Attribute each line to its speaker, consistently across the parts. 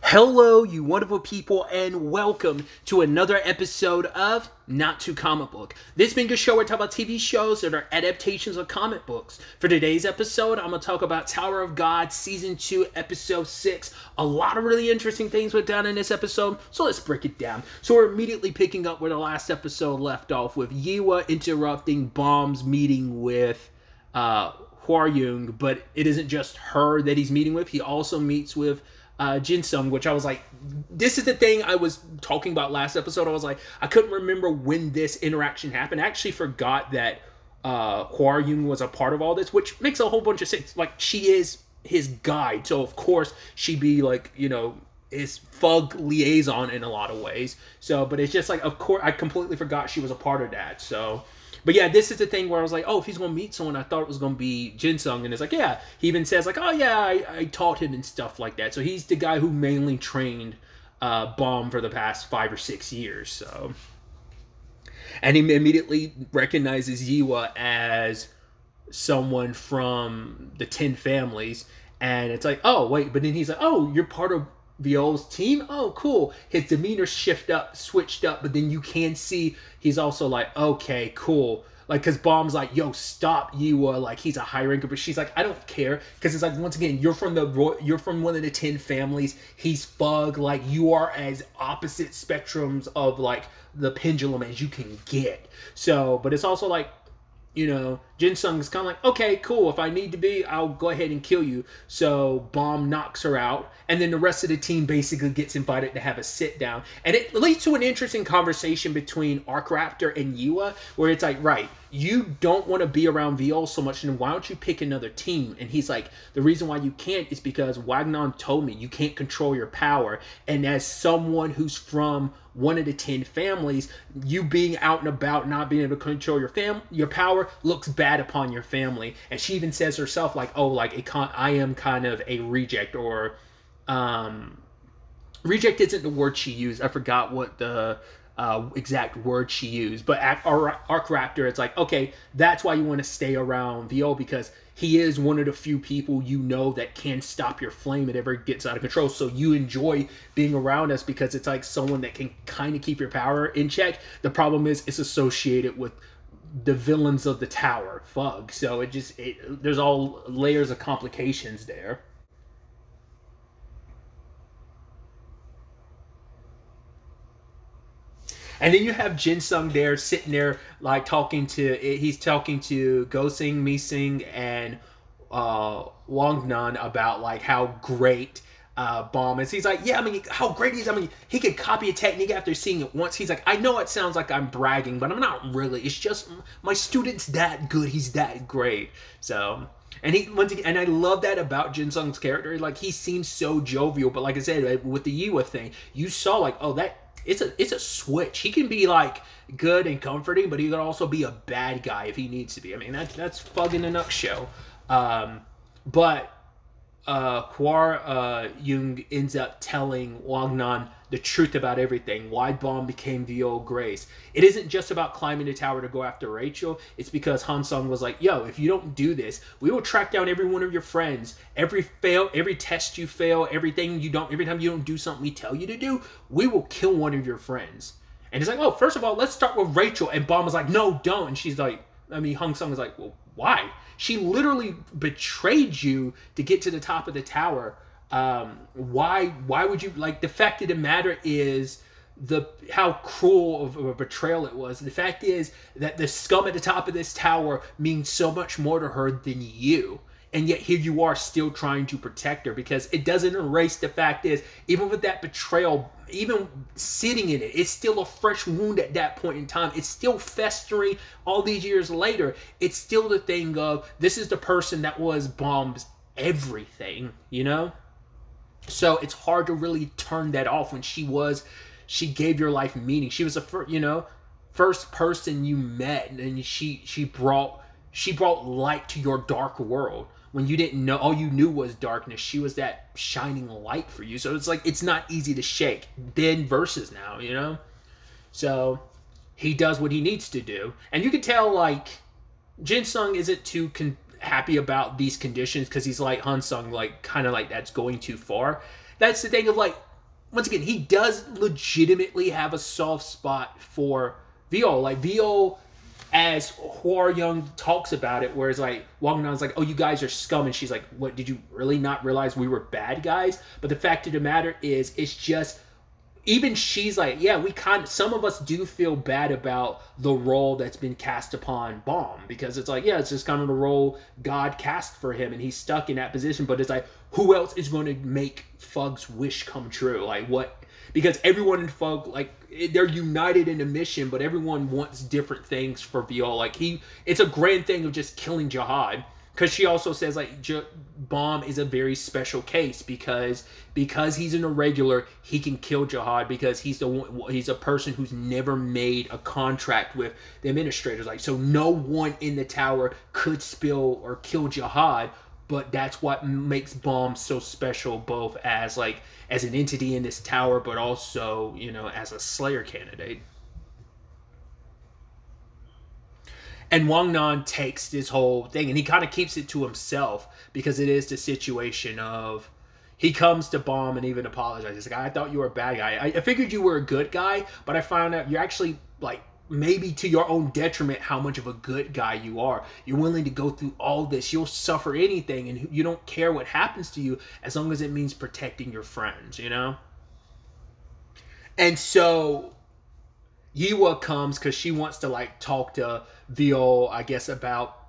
Speaker 1: Hello, you wonderful people, and welcome to another episode of Not Too Comic Book. This being a show where I talk about TV shows that are adaptations of comic books. For today's episode, I'm going to talk about Tower of God Season 2, Episode 6. A lot of really interesting things went down in this episode, so let's break it down. So we're immediately picking up where the last episode left off, with Yiwa interrupting Bomb's meeting with Hwa-young, but it isn't just her that he's meeting with. He also meets with Jin-sung, which I was like, this is the thing I was talking about last episode. I was like, I couldn't remember when this interaction happened. I actually forgot that Hwa-young was a part of all this, which makes a whole bunch of sense. Like, she is his guide, so of course she'd be like, you know, his thug liaison in a lot of ways. So, but it's just like, of course, I completely forgot she was a part of that. So, but yeah, this is the thing where I was like, oh, if he's going to meet someone, I thought it was going to be Jin-sung. And it's like, yeah, he even says like, oh yeah, I taught him and stuff like that. So he's the guy who mainly trained Bomb for the past 5 or 6 years. So, and he immediately recognizes Yiwa as someone from the 10 families. And it's like, oh, wait, but then he's like, oh, you're part of Viol's team? Oh, cool. His demeanor switched up, but then you can see he's also like, okay, cool. Like, because Bomb's like, yo, stop Yiwa, like, he's a high ranker, but she's like, I don't care, because it's like, once again, you're from one of the 10 families, he's thug, like, you are as opposite spectrums of, like, the pendulum as you can get. So, but it's also like, you know, Jin-sung is kind of like, okay, cool, if I need to be, I'll go ahead and kill you. So Bomb knocks her out, and then the rest of the team basically gets invited to have a sit-down. And it leads to an interesting conversation between Arkraptor and Yiwa, where it's like, right, you don't want to be around Viol so much, and why don't you pick another team? And he's like, the reason why you can't is because Wagnon told me you can't control your power, and as someone who's from one of the 10 families, you being out and about, not being able to control your power, looks bad upon your family. And she even says herself, like, oh, like, I am kind of a reject, or reject isn't the word she used. I forgot what the exact word she used. But at Arkraptor, it's like, okay, that's why you want to stay around Viol, because he is one of the few people you know that can stop your flame if it ever gets out of control. So you enjoy being around us because it's like someone that can kind of keep your power in check. The problem is it's associated with the villains of the tower, Fug. So there's all layers of complications there. And then you have Jin-sung there, sitting there, like, he's talking to Go-sing, Mi-sing, and Wang-nan about, like, how great Bomb is. He's like, yeah, I mean, how great he is. I mean, he could copy a technique after seeing it once. He's like, I know it sounds like I'm bragging, but I'm not really. It's just, my student's that good. He's that great. So, and I love that about Jin-sung's character. Like, he seems so jovial, but like I said, with the Yiwa thing, you saw, like, oh, it's a switch. He can be like good and comforting, but he could also be a bad guy if he needs to be. I mean, that's Fug in a nutshell. But Hwa-young ends up telling Wang-nan the truth about everything, why Bomb became Viol Grace. It isn't just about climbing the tower to go after Rachel. It's because Han-sung was like, yo, if you don't do this, we will track down every one of your friends. Every test you fail, every time you don't do something we tell you to do, we will kill one of your friends. And it's like, oh, first of all, let's start with Rachel. And Bomb was like, no, don't. And she's like, Han-sung was like, well, why? She literally betrayed you to get to the top of the tower. Why would you, like, the fact of the matter is how cruel of a betrayal it was. The fact is that the scum at the top of this tower means so much more to her than you. And yet here you are still trying to protect her, because it doesn't erase the fact is, even with that betrayal, even sitting in it, it's still a fresh wound at that point in time. It's still festering all these years later. It's still the thing of, this is the person that was Bomb's everything, you know? So it's hard to really turn that off when she gave your life meaning. She was the first person you met, and she brought light to your dark world. When you didn't know, all you knew was darkness. She was that shining light for you. So it's like, it's not easy to shake then versus now, you know? So he does what he needs to do. And you can tell, like, Jin-sung isn't too happy about these conditions, because he's like, Han-sung, like, kind of like, that's going too far. That's the thing of, like, once again, he does legitimately have a soft spot for VO. Like, VO, as Hwa Young talks about it, where it's like, Wang Nan's like, oh, you guys are scum. And she's like, what, did you really not realize we were bad guys? But the fact of the matter is, it's just, even she's like, yeah, some of us do feel bad about the role that's been cast upon Baum, because it's like, yeah, it's just kind of the role God cast for him, and he's stuck in that position. But it's like, who else is going to make Fug's wish come true? Like, what? Because everyone in Fug, like, they're united in a mission, but everyone wants different things for VO. Like, it's a grand thing of just killing Jihad. Because she also says, like, Baum is a very special case because he's an irregular, he can kill Jihad because he's a person who's never made a contract with the administrators. Like, so no one in the tower could spill or kill Jihad, but that's what makes Baum so special, both as an entity in this tower, but also, you know, as a Slayer candidate. And Wang Nan takes this whole thing, and he kind of keeps it to himself, because it is the situation of, he comes to Baum and even apologizes. Like, I thought you were a bad guy. I figured you were a good guy, but I found out you're actually, like, maybe to your own detriment, how much of a good guy you are. You're willing to go through all this. You'll suffer anything, and you don't care what happens to you as long as it means protecting your friends, you know? And so Yiwa comes because she wants to, like, talk to VO, I guess, about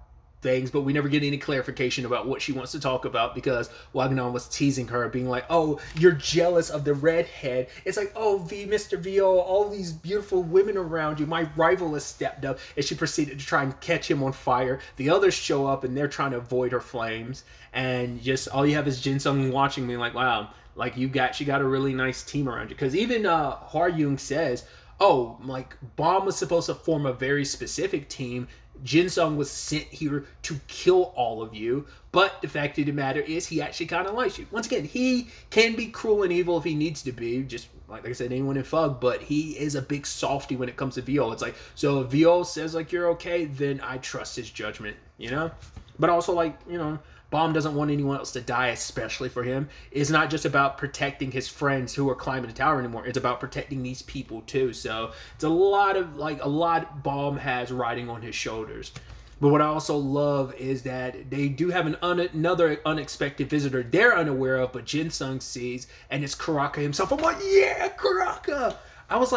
Speaker 1: things, but we never get any clarification about what she wants to talk about, because Wagner was teasing her, being like, oh, you're jealous of the redhead. It's like, oh, Mr. VO, all these beautiful women around you. My rival has stepped up. And she proceeded to try and catch him on fire. The others show up, and they're trying to avoid her flames. And just all you have is Jin Sung watching me like, wow, like, she got a really nice team around you. Because even Hwa Young says, oh, like, Baum was supposed to form a very specific team. Jin Sung was sent here to kill all of you. But the fact of the matter is, he actually kind of likes you. Once again, he can be cruel and evil if he needs to be. Just like I said, anyone in Fug. But he is a big softy when it comes to VO. It's like, so if VO says, like, you're okay, then I trust his judgment, you know? But also, like, you know, Baum doesn't want anyone else to die, especially for him. It's not just about protecting his friends who are climbing the tower anymore. It's about protecting these people too. So it's a lot Baum has riding on his shoulders. But what I also love is that they do have another unexpected visitor they're unaware of, but Jin Sung sees, and it's Karaka himself. I'm like, yeah, Karaka! I was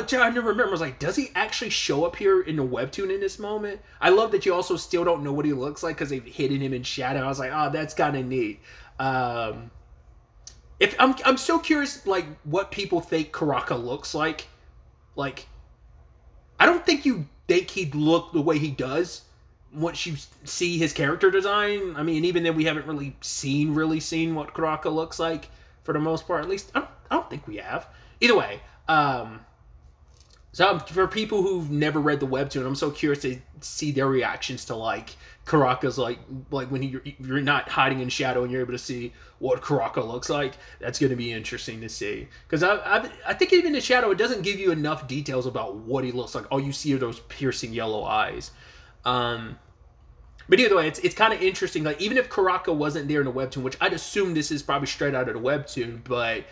Speaker 1: trying to remember. I was like, does he actually show up here in the webtoon in this moment? I love that you also still don't know what he looks like because they've hidden him in shadow. I was like, oh, that's kind of neat. If I'm so curious, like, what people think Karaka looks like. Like, I don't think you think he'd look the way he does once you see his character design. I mean, even then, we haven't really seen what Karaka looks like for the most part. At least I don't think we have. Either way. So for people who've never read the webtoon, I'm so curious to see their reactions to, like, Karaka's, like when you're not hiding in shadow and you're able to see what Karaka looks like. That's going to be interesting to see. Because I think even in shadow, it doesn't give you enough details about what he looks like. All you see are those piercing yellow eyes. But either way, it's kind of interesting. Like, even if Karaka wasn't there in the webtoon, which I'd assume this is probably straight out of the webtoon, but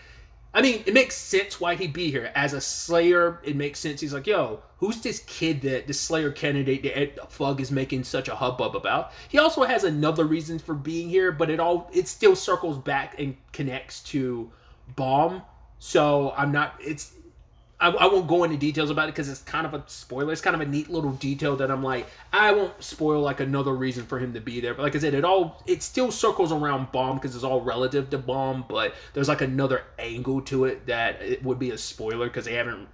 Speaker 1: I mean, it makes sense why he'd be here. As a Slayer, it makes sense. He's like, yo, who's this kid that the Slayer candidate that Fug is making such a hubbub about? He also has another reason for being here, but it still circles back and connects to Baum. So I won't go into details about it because it's kind of a spoiler. It's kind of a neat little detail that I'm like, I won't spoil, like, another reason for him to be there. But like I said, it still circles around Baum because it's all relative to Baum, but there's, like, another angle to it that it would be a spoiler because they haven't.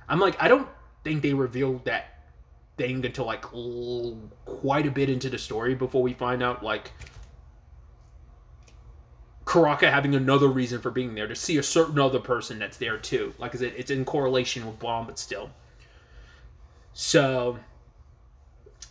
Speaker 1: I'm like, I don't think they revealed that thing until, like, quite a bit into the story before we find out, like, Karaka having another reason for being there, to see a certain other person that's there too. Like I said, it's in correlation with Baum, but still. So,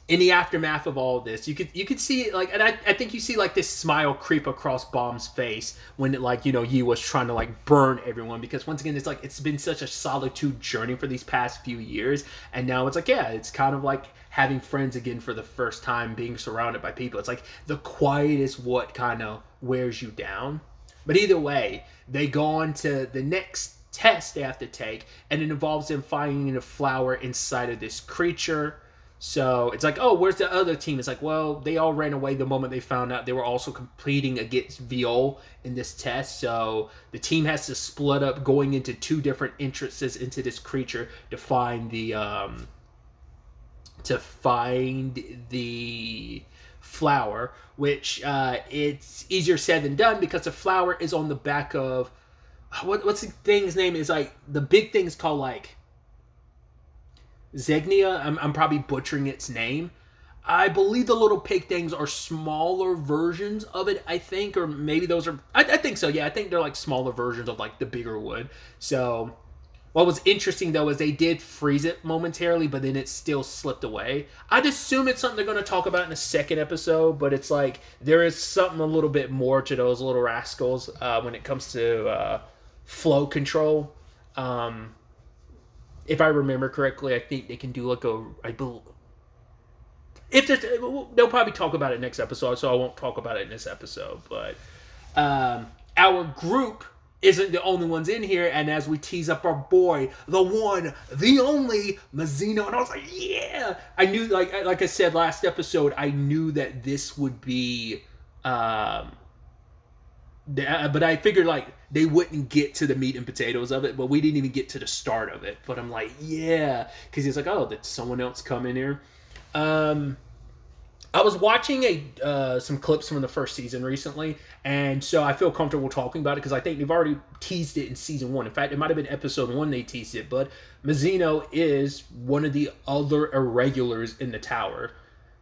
Speaker 1: in the aftermath of all of this, you could see, like, and I think you see, like, this smile creep across Baum's face when, like, you know, Yi was trying to, like, burn everyone, because once again, it's like, it's been such a solitude journey for these past few years, and now it's like, yeah, it's kind of like having friends again for the first time, being surrounded by people. It's like the quiet is what kind of wears you down. But either way, they go on to the next test they have to take, and it involves them finding a flower inside of this creature. So it's like, oh, where's the other team? It's like, well, they all ran away the moment they found out they were also competing against Viol in this test. So the team has to split up, going into 2 different entrances into this creature to find the flower, which it's easier said than done because the flower is on the back of what's the thing's name? Is like the big thing's called like Zygaena. I'm probably butchering its name. I believe the little pig things are smaller versions of it, I think, or maybe those are, I think so, yeah, I think they're like smaller versions of like the bigger one. So what was interesting though is they did freeze it momentarily, but then it still slipped away. I'd assume it's something they're going to talk about in the second episode, but it's like there is something a little bit more to those little rascals when it comes to flow control. If I remember correctly, I think they can do like they'll probably talk about it next episode, so I won't talk about it in this episode. But our group isn't the only ones in here, and as we tease up our boy, the one, the only Mazino, and I was like, yeah! I knew, like I said last episode, I knew that this would be, but I figured, like, they wouldn't get to the meat and potatoes of it, but we didn't even get to the start of it. But I'm like, yeah, because he's like, oh, did someone else come in here? I was watching some clips from the first season recently, and so I feel comfortable talking about it because I think they've already teased it in season 1. In fact, it might have been episode 1 they teased it, but Mazino is one of the other irregulars in the tower.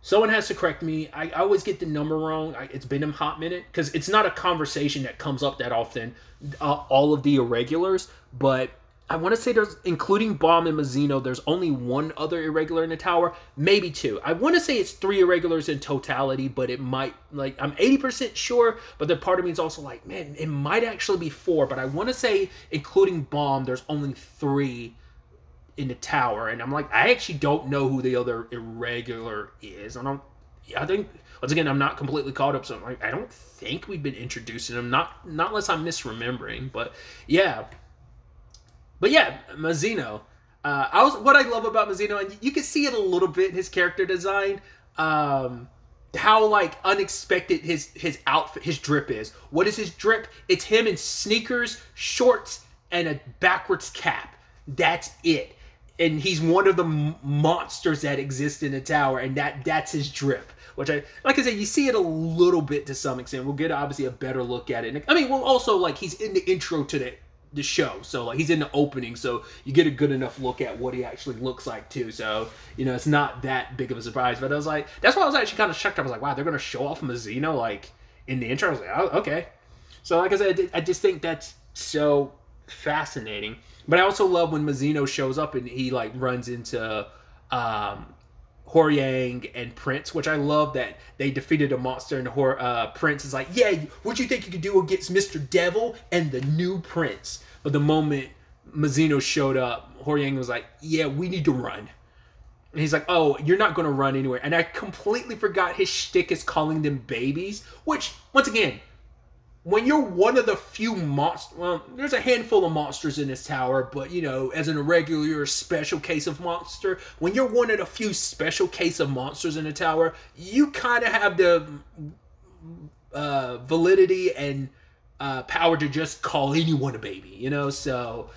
Speaker 1: Someone has to correct me. I always get the number wrong. It's been a hot minute because it's not a conversation that comes up that often, all of the irregulars, but I want to say there's, including Bomb and Mazino, there's only 1 other irregular in the tower, maybe 2. I want to say it's 3 irregulars in totality, but it might, like, I'm 80% sure, but the part of me is also like, man, it might actually be 4, but I want to say, including Bomb, there's only 3 in the tower, and I'm like, I actually don't know who the other irregular is. I think, once again, I'm not completely caught up, so I'm like, I don't think we've been introducing him, not unless I'm misremembering, but yeah. But yeah, Mazino. What I love about Mazino, and you can see it a little bit in his character design, how like unexpected his outfit, his drip is. What is his drip? It's him in sneakers, shorts, and a backwards cap. That's it. And he's one of the monsters that exist in the tower, and that's his drip. Which like I said, you see it a little bit to some extent. We'll get obviously a better look at it. I mean, well, also like he's in the intro to the show, so like he's in the opening, so you get a good enough look at what he actually looks like too. So you know, it's not that big of a surprise. But I was like, that's why I was actually kind of shocked. I was like, wow, they're gonna show off Mazino like in the intro. I was like, oh, okay. So like I said, I just think that's so fascinating. But I also love when Mazino shows up and he like runs into Hwoarang and Prince, which I love that they defeated a monster, and Prince is like, yeah, what do you think you could do against Mr. Devil and the new Prince? But the moment Mazino showed up, Hwoarang was like, yeah, we need to run. And he's like, oh, you're not going to run anywhere. And I completely forgot his shtick is calling them babies, which, once again, when you're one of the few monsters, well, there's a handful of monsters in this tower, but, you know, as an irregular, you're a special case of monster. When you're one of the few special case of monsters in the tower, you kind of have the validity and power to just call anyone a baby, you know? So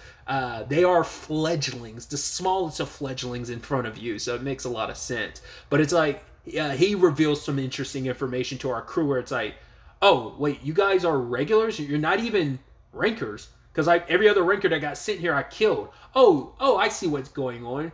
Speaker 1: they are fledglings, the smallest of fledglings in front of you, so it makes a lot of sense. But it's like, he reveals some interesting information to our crew where it's like, oh, wait, you guys are regulars? You're not even rankers. Because every other ranker that got sent here, I killed. Oh, I see what's going on.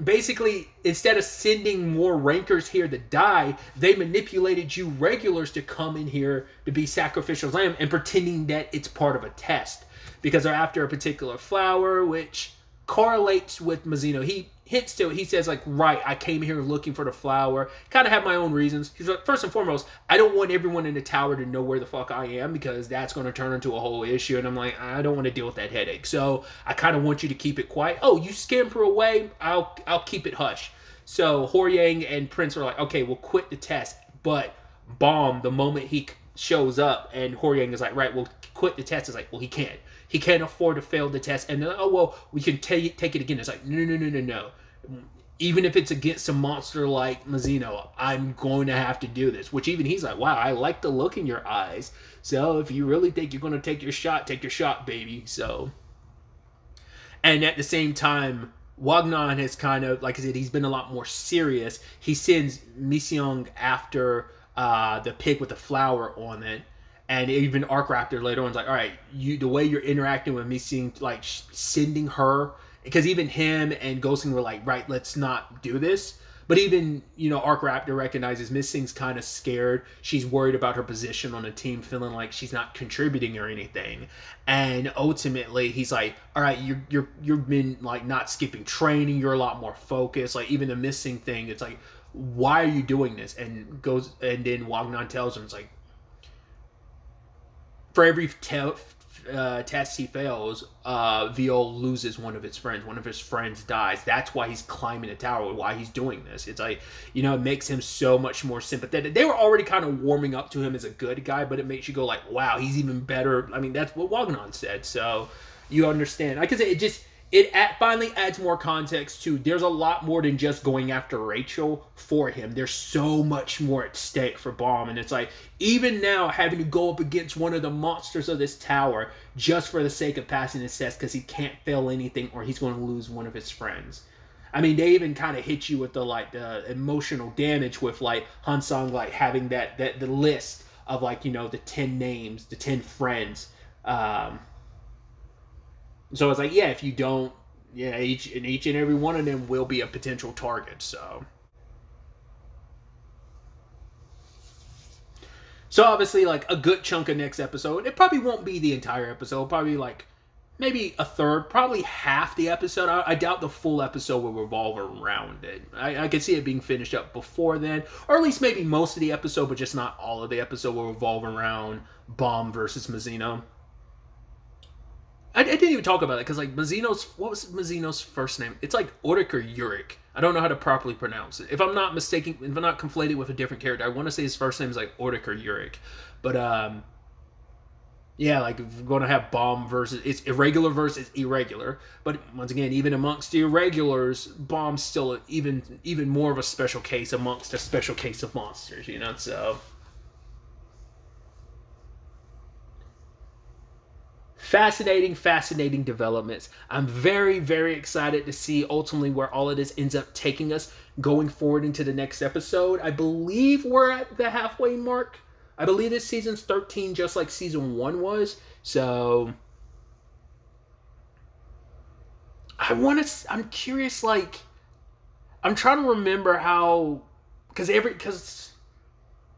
Speaker 1: Basically, instead of sending more rankers here to die, they manipulated you regulars to come in here to be sacrificial lamb and pretending that it's part of a test. Because they're after a particular flower, which correlates with Mazino. He hints to it. He says, like, right, I came here looking for the flower. Kind of have my own reasons. He's like, first and foremost, I don't want everyone in the tower to know where the fuck I am because that's going to turn into a whole issue. And I'm like, I don't want to deal with that headache. So I kind of want you to keep it quiet. Oh, you scamper away? I'll keep it hush. So Hwoarang and Prince are like, okay, we'll quit the test. But Bomb, the moment he shows up, and Horyang is like, right, well, quit the test. It's like, well, he can't. He can't afford to fail the test. And they're like, oh, well, we can take it again. It's like, no. Even if it's against a monster like Mizuno, I'm going to have to do this. Which even he's like, wow, I like the look in your eyes. So if you really think you're going to take your shot, baby. So, and at the same time, Wagnon has kind of, like I said, he's been a lot more serious. He sends Miseong after the pig with the flower on it. And even Arc Raptor later on is like, all right, the way you're interacting with Miseong, like sending her, because even him and Ghosting were like, right, let's not do this. But even, Arc Raptor recognizes Miseong's kind of scared. She's worried about her position on the team, feeling like she's not contributing or anything. And ultimately, he's like, all right, you've been like not skipping training. You're a lot more focused. Like even the missing thing, it's like, why are you doing this? And then Wagnon tells him, it's like, for every test he fails, Viol loses one of his friends. One of his friends dies. That's why he's climbing the tower, why he's doing this. It's like, it makes him so much more sympathetic. They were already kind of warming up to him as a good guy, but it makes you go like, wow, he's even better. I mean, that's what Wagnon said. So you understand. Like I said, it finally adds more context to, there's a lot more than just going after Rachel for him. There's so much more at stake for Bomb. And it's like, even now, having to go up against one of the monsters of this tower just for the sake of passing his test because he can't fail anything or he's going to lose one of his friends. I mean, they even kind of hit you with the emotional damage with like Hansong like having the list of like, the 10 names, the 10 friends. So it's like, yeah, if you don't, each and every one of them will be a potential target. So obviously, like a good chunk of next episode, it probably won't be the entire episode. Probably like maybe a third, probably half the episode. I doubt the full episode will revolve around it. I could see it being finished up before then, or at least maybe most of the episode, but just not all of the episode will revolve around Bomb versus Mizuno. I didn't even talk about it because like what was Mizuno's first name? It's like Urik or Yurik. I don't know how to properly pronounce it. If I'm not mistaken, if I'm not conflated with a different character, I want to say his first name is like Urik or Yurik. But yeah, like if we're going to have Bomb versus, it's irregular versus irregular. But once again, even amongst the irregulars, Bomb's still even more of a special case amongst a special case of monsters, so. Fascinating developments. I'm very, very excited to see ultimately where all of this ends up taking us going forward into the next episode. I believe we're at the halfway mark. I believe this season's 13, just like season 1 was. So I'm curious, like, I'm trying to remember how, because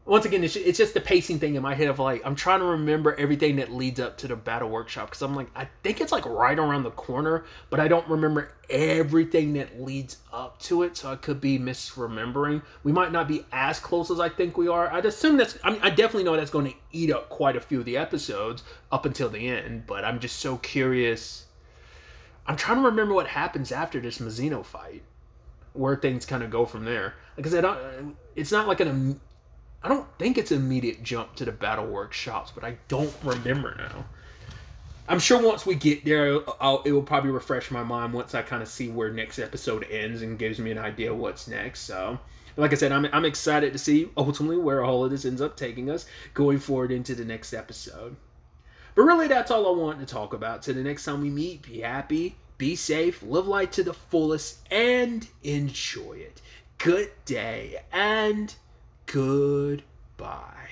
Speaker 1: once again, it's just the pacing thing in my head of like, I'm trying to remember everything that leads up to the battle workshop. Because I'm like, I think it's like right around the corner, but I don't remember everything that leads up to it. So I could be misremembering. We might not be as close as I think we are. I'd assume I definitely know that's going to eat up quite a few of the episodes up until the end. But I'm just so curious. I'm trying to remember what happens after this Mizuno fight. Where things kind of go from there. Because it's not like I don't think it's an immediate jump to the battle workshops, but I don't remember now. I'm sure once we get there, it will probably refresh my mind once I kind of see where next episode ends and gives me an idea what's next. So, like I said, I'm excited to see ultimately where all of this ends up taking us going forward into the next episode. But really, that's all I wanted to talk about. Till the next time we meet, be happy, be safe, live life to the fullest, and enjoy it. Good day and goodbye.